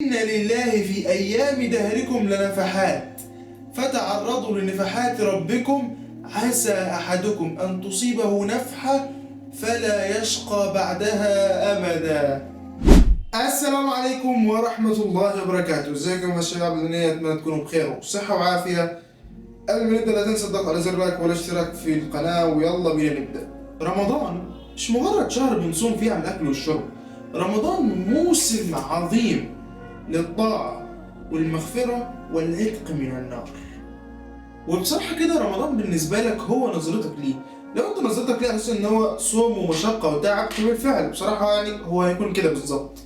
إن لله في أيام دهركم لنفحات فتعرضوا لنفحات ربكم عسى أحدكم أن تصيبه نفحة فلا يشقى بعدها أبدا. السلام عليكم ورحمة الله وبركاته. ازيكم يا شباب الدنيا؟ أتمنى تكونوا بخير وصحة وعافية. قبل ما نبدأ لا تنسى الضغط على زر لايك والاشتراك في القناة، ويلا بينا نبدأ. رمضان مش مجرد شهر بنصوم فيه عن الأكل والشرب، رمضان موسم عظيم للطاعة والمغفرة والعتق من النار. وبصراحة كده رمضان بالنسبة لك هو نظرتك ليه. لو انت نظرتك ليه اساسا ان هو صوم ومشقة وتعب، فبالفعل بصراحة يعني هو هيكون كده بالظبط.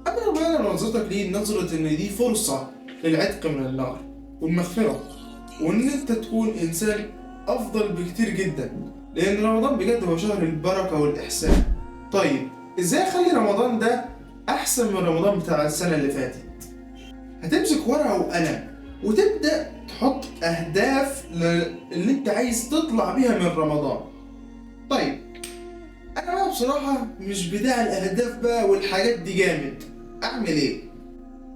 اما لو نظرتك ليه نظرة ان دي فرصة للعتق من النار والمغفرة، وان انت تكون انسان افضل بكتير جدا، لان رمضان بجد هو شهر البركة والاحسان. طيب ازاي اخلي رمضان ده احسن من رمضان بتاع السنة اللي فاتت؟ هتمسك ورقة وقلم وتبدأ تحط أهداف اللي أنت عايز تطلع بيها من رمضان. طيب أنا بقى بصراحة مش بتاع الأهداف بقى والحاجات دي جامد. أعمل إيه؟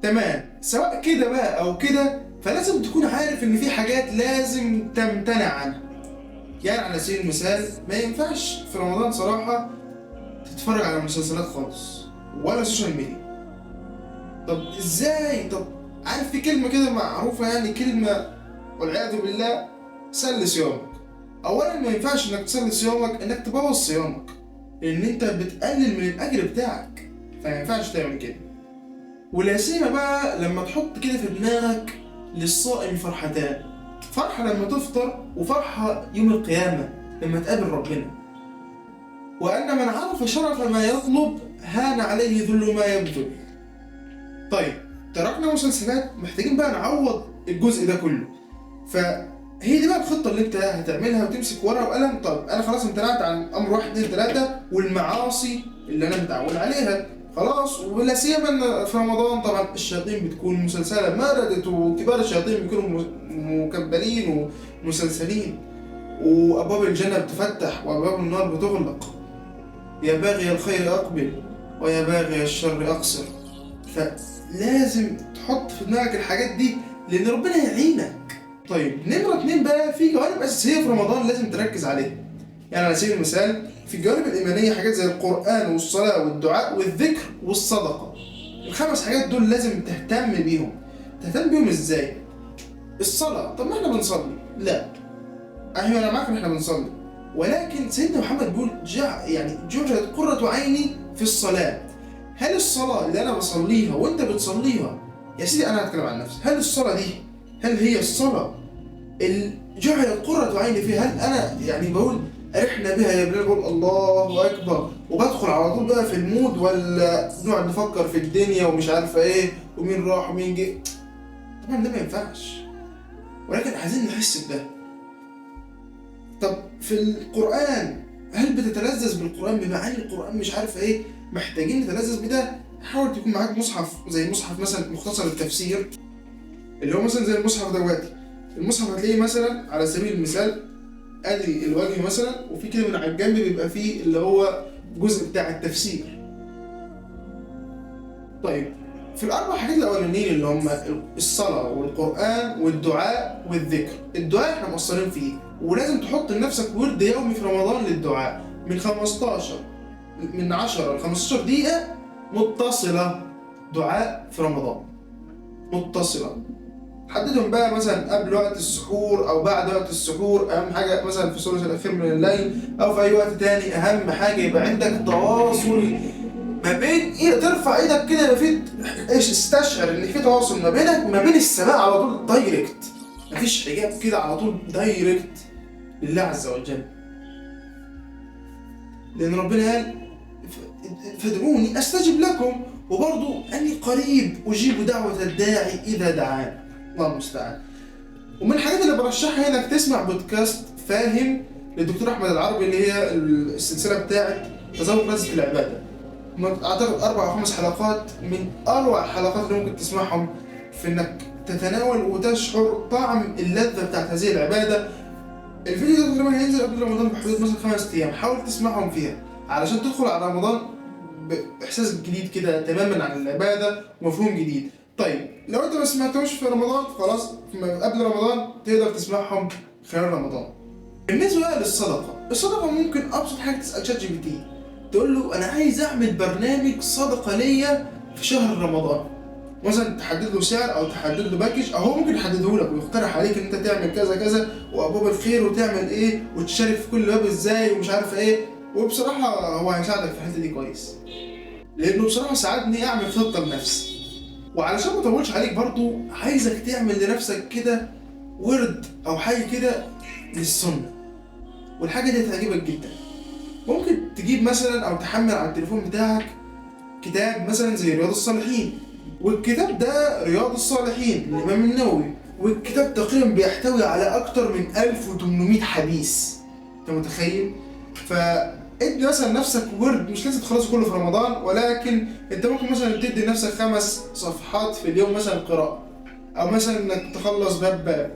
تمام، سواء كده بقى أو كده، فلازم تكون عارف إن في حاجات لازم تمتنع عنها. يعني على سبيل المثال ما ينفعش في رمضان صراحة تتفرج على مسلسلات خالص ولا سوشيال ميديا. طب إزاي؟ طب عارف في كلمة كده معروفة، يعني كلمة والعياذ بالله، سل صيامك. أولا ما ينفعش إنك تسلي صيامك إنك تبوظ صيامك، لأن أنت بتقلل من الأجر بتاعك، فما ينفعش تعمل كده. ولا سيما بقى لما تحط كده في دماغك للصائم فرحتان، فرحة لما تفطر وفرحة يوم القيامة لما تقابل ربنا. وأن من عرف شرف ما يطلب هان عليه ذل ما يبذل. طيب تركنا مسلسلات، محتاجين بقى نعوض الجزء ده كله. فهي دي بقى الخطة اللي انت هتعملها، وتمسك ورقة وقلم. طب انا خلاص امتنعت عن امر 1 2 3 والمعاصي اللي انا متعود عليها خلاص. ولا سيما ان في رمضان طبعا الشياطين بتكون مسلسلة مردت، وكبار الشياطين بيكونوا مكبلين ومسلسلين، وابواب الجنة بتفتح وابواب النار بتغلق. يا باغي الخير اقبل ويا باغي الشر اقصر. فلازم تحط في دماغك الحاجات دي لان ربنا يعينك. طيب نمرة 2 بقى، في جوانب اساسية في رمضان لازم تركز عليها. يعني على سبيل المثال في الجوانب الايمانية حاجات زي القرآن والصلاة والدعاء والذكر والصدقة. ال5 حاجات دول لازم تهتم بيهم. تهتم بيهم ازاي؟ الصلاة، طب ما احنا بنصلي؟ لا، ايوه انا معاك ان احنا بنصلي، ولكن سيدنا محمد بيقول جعلت قرة عيني في الصلاة. هل الصلاة اللي أنا بصليها وأنت بتصليها، يا سيدي أنا هتكلم عن نفسي، هل الصلاة دي هي الصلاة اللي جعلت قرة عيني فيها؟ هل أنا يعني بقول أرحنا بها يا بلال، بقول الله أكبر وبدخل على طول بقى في المود، ولا نقعد نفكر في الدنيا ومش عارفة إيه ومين راح ومين جه؟ طبعا ده ما ينفعش، ولكن عايزين نحس بده. طب في القرآن هل بتتلذذ بالقرآن بمعاني القرآن مش عارفة إيه؟ محتاجين نتلذذ بده. حاول تكون معاك مصحف زي مصحف مثلا مختصر التفسير، اللي هو مثلا زي المصحف دواتي. المصحف هتلاقيه مثلا على سبيل المثال ادي الوجه مثلا، وفي كده من على الجنب بيبقى فيه اللي هو جزء بتاع التفسير. طيب في ال4 حاجات الاولانيين اللي هم الصلاه والقران والدعاء والذكر، الدعاء احنا مقصرين فيه، ولازم تحط لنفسك ورد يومي في رمضان للدعاء من 10 ل 15 دقيقة متصلة، دعاء في رمضان متصلة. حددهم بقى مثلا قبل وقت السحور أو بعد وقت السحور، أهم حاجة مثلا في ثلث الأخير من الليل أو في أي وقت تاني. أهم حاجة يبقى عندك تواصل ما بين ترفع إيدك كده، يبقى في استشعر إن في تواصل ما بينك وما بين السماء على طول دايركت، مفيش حجاب كده، على طول دايركت لله عز وجل. لأن ربنا قال فادعوني أستجب لكم، وبرضو أني قريب أجيب دعوة الداعي إذا دعان. الله المستعان. ومن الحاجات اللي برشحها إنك تسمع بودكاست فاهم للدكتور أحمد العربي، اللي هي السلسلة بتاعت تذوق لذة العبادة. أعتقد 4 أو 5 حلقات من أروع الحلقات اللي ممكن تسمعهم في إنك تتناول وتشعر طعم اللذة بتاعت هذه العبادة. الفيديو ده تقريبا هينزل قبل رمضان بحدود مثلا 5 أيام، حاول تسمعهم فيها علشان تدخل على رمضان بإحساس جديد كده تماما عن العبادة ومفهوم جديد. طيب لو انت ما سمعتهمش في رمضان خلاص قبل رمضان تقدر تسمعهم خلال رمضان. بالنسبه بقى للصدقه، الصدقه ممكن ابسط حاجه تسال شات جي بي تي، تقول له انا عايز اعمل برنامج صدقه ليا في شهر رمضان، مثلا تحدد له سعر او تحدد له باكج، او هو ممكن يحدده لك ويقترح عليك ان انت تعمل كذا كذا وابواب الخير وتعمل ايه وتشارك في كل باب ازاي ومش عارف ايه. وبصراحه هو هيساعدك في الحته دي كويس، لانه بصراحه ساعدني اعمل خطه لنفسي. وعلشان ما اطولش عليك برضو عايزك تعمل لنفسك كده ورد او حاجه كده للسنه، والحاجه دي هتعجبك جدا. ممكن تجيب مثلا او تحمل على التليفون بتاعك كتاب مثلا زي رياض الصالحين، والكتاب ده رياض الصالحين للامام النووي، والكتاب تقريبا بيحتوي على اكتر من 1800 حديث، انت متخيل؟ فادي مثلا نفسك ورد، مش لازم تخلصه كله في رمضان، ولكن انت ممكن مثلا تدي لنفسك 5 صفحات في اليوم مثلا قراءة، او مثلا انك تخلص باب.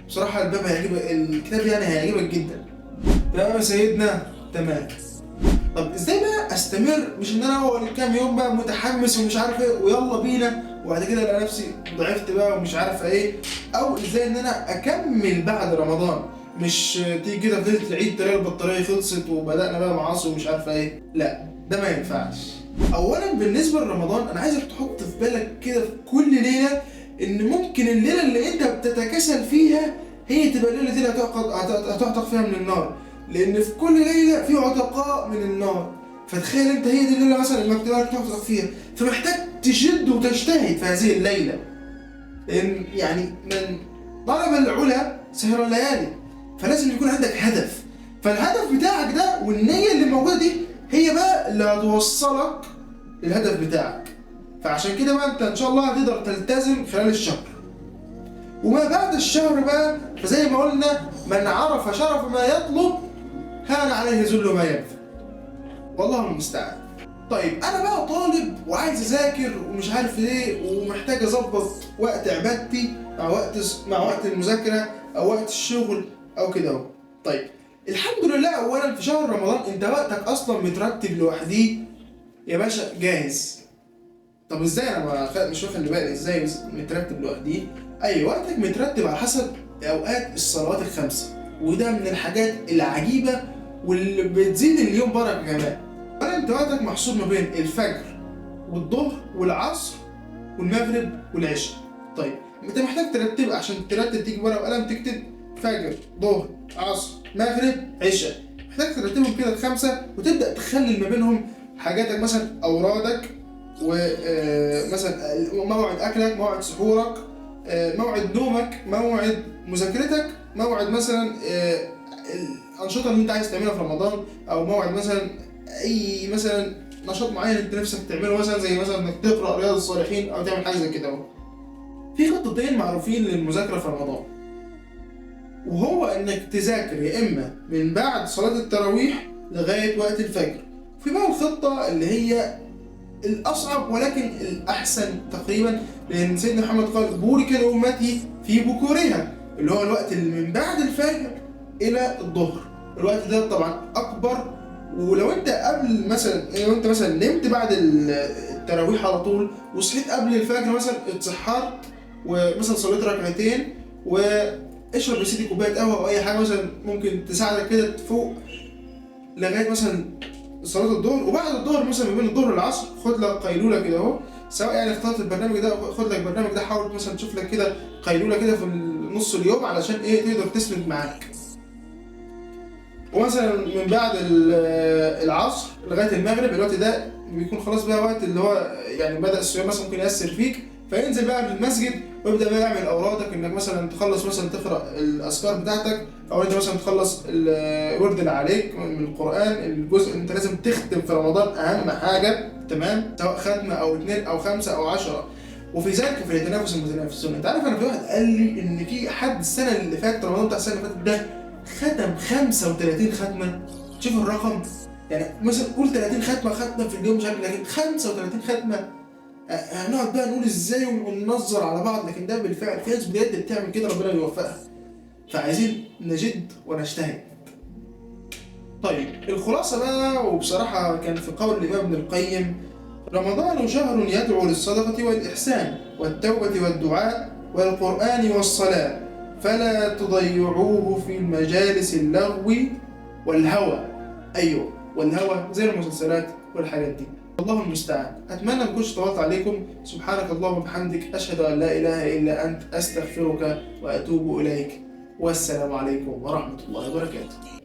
بصراحة الباب هيعجبك، الكتاب يعني هيعجبك جدا. تمام يا سيدنا؟ تمام. طب ازاي بقى استمر؟ مش ان انا اول كام يوم بقى متحمس ومش عارف ايه ويلا بينا وبعد كده الاقي نفسي ضعفت بقى ومش عارف ايه، او ازاي ان انا اكمل بعد رمضان، مش تيجي كده في ليله العيد تلاقي البطاريه خلصت وبدانا بقى معاصي ومش عارف ايه، لا ده ما ينفعش. اولا بالنسبه لرمضان انا عايزك تحط في بالك كده في كل ليله ان ممكن الليله اللي انت بتتكاسل فيها هي تبقى الليله دي اللي هتعتق فيها من النار، لان في كل ليله في عتقاء من النار. فتخيل انت هي دي الليله مثلا انك تعتق فيها، فمحتاج تشد وتجتهد في هذه الليله، لان يعني من طلب العلا سهر الليالي، فلازم يكون عندك هدف. فالهدف بتاعك ده والنيه اللي موجوده دي هي بقى اللي هتوصلك للهدف بتاعك. فعشان كده بقى انت ان شاء الله هتقدر تلتزم خلال الشهر. وما بعد الشهر بقى فزي ما قلنا من عرف شرف ما يطلب هان عليه ذل ما ينفع، والله المستعان. طيب انا بقى طالب وعايز اذاكر ومش عارف ايه ومحتاج اظبط وقت عبادتي مع وقت المذاكره او وقت الشغل او كده اهو. طيب الحمد لله اولا في شهر رمضان انت وقتك اصلا مترتب لوحديه يا باشا جاهز. طب ازاي انا مش واخد بالي ازاي مترتب لوحديه؟ اي وقتك مترتب على حسب اوقات الصلوات الخمسه، وده من الحاجات العجيبه واللي بتزيد اليوم بركه كمان. انت وقتك محصور ما بين الفجر والظهر والعصر والمغرب والعشاء. طيب انت محتاج ترتب، عشان ترتب تيجي ورقه وقلم تكتب فجر ظهر عصر مغرب عشاء، محتاج ترتبهم كده الخمسه وتبدا تخلي ما بينهم حاجاتك، مثلا اورادك ومثلا موعد اكلك، موعد سحورك، موعد نومك، موعد مذاكرتك، موعد مثلا الانشطه اللي انت عايز تعملها في رمضان، او موعد مثلا اي مثلا نشاط معين انت نفسك تعمله، مثلا زي مثلا انك تقرا رياض الصالحين او تعمل حاجه زي كده اهو. في خطتين معروفين للمذاكره في رمضان، وهو انك تذاكر يا اما من بعد صلاه التراويح لغايه وقت الفجر. في بقى الخطه اللي هي الاصعب ولكن الاحسن تقريبا، لان سيدنا محمد قال بورك لامتي في بكورها، اللي هو الوقت اللي من بعد الفجر الى الظهر. الوقت ده طبعا اكبر، ولو انت قبل مثلا لو انت مثلا نمت بعد التراويح على طول وصحيت قبل الفجر مثلا اتسحرت ومثلا صليت ركعتين واشرب يا سيدي كوبايه قهوه او اي حاجه مثلا ممكن تساعدك كده تفوق لغايه مثلا صلاه الظهر. وبعد الظهر مثلا ما بين الظهر والعصر خد لك قيلوله كده اهو، سواء يعني اخترت البرنامج ده خد لك البرنامج ده، حاول مثلا تشوف لك كده قيلوله كده في نص اليوم علشان ايه تقدر تسند معاك. ومثلا من بعد العصر لغايه المغرب الوقت ده بيكون خلاص بقى وقت اللي هو يعني بدا الصيام مثلا ممكن ياثر فيك، فينزل بقى للمسجد ويبدا بقى يعمل اورادك، انك مثلا تخلص مثلا تقرا الاذكار بتاعتك، او انت مثلا تخلص الورد اللي عليك من القران. الجزء انت لازم تختم في رمضان اهم حاجه، تمام؟ سواء ختمه او 2 او 5 او 10. وفي ذلك في يتنافس المتنافسون. انت عارف انا في واحد قال لي ان في حد السنه اللي فاتت رمضان بتاع السنه اللي فاتت ده ختم 35 ختمه. شوف الرقم، يعني مثلا قول 30 ختمه في اليوم مش عارف، لكن 35 ختمه. هنقعد بقى نقول ازاي وننظر على بعض، لكن ده بالفعل في ناس بجد بتعمل كده ربنا بيوفقها. فعايزين نجد ونجتهد. طيب الخلاصه بقى، وبصراحه كان في قول الامام ابن القيم رمضان شهر يدعو للصدقة والإحسان والتوبة والدعاء والقرآن والصلاة، فلا تضيعوه في مجالس اللغو والهوى. أيوه، والهوى زي المسلسلات والحاجات دي. الله المستعان. أتمنى ما أكونش طولت عليكم. سبحانك اللهم وبحمدك، أشهد أن لا إله إلا أنت، أستغفرك وأتوب إليك. والسلام عليكم ورحمة الله وبركاته.